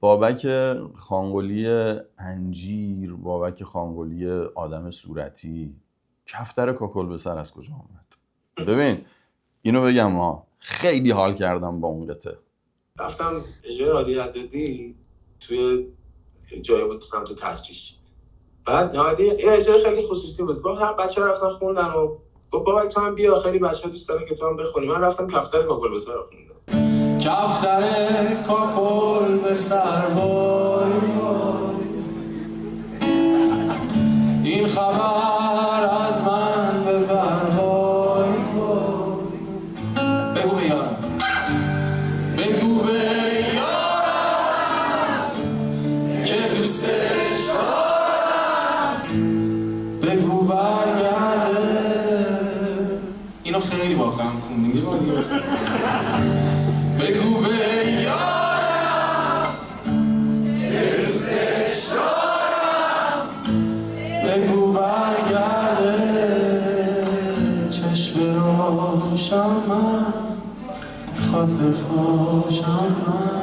بابک خانقلی انجیر، بابک خانقلی آدم صورتی، کفتر کاکل به سر از کجا آمد؟ ببین اینو بگم ها، خیلی حال کردم با اون قطعه. رفتم اجرای هادی عددی توی جایی بود سمت تجریش. بعد هادی یه اجرای خیلی خصوصی بود. گفت هم بچه‌ها رفتن خوندن و گفت بابک تو هم بیا، خیلی بچه‌ها دوست دارن که تو هم بخونی. من رفتم کفتر کاکل به سر خوندم. کفتر کاکل به سر وای، این خبر از من ببر وای. بگو به یارم، بگو به یارم که دوستش دارم، بگو برگرده. اینو خیلی واقعا خوندیم یه بار دیگه. بگو به یارم که دوستش دارم، بگو برگرده. چشم روشن من، خاطر خوشم من.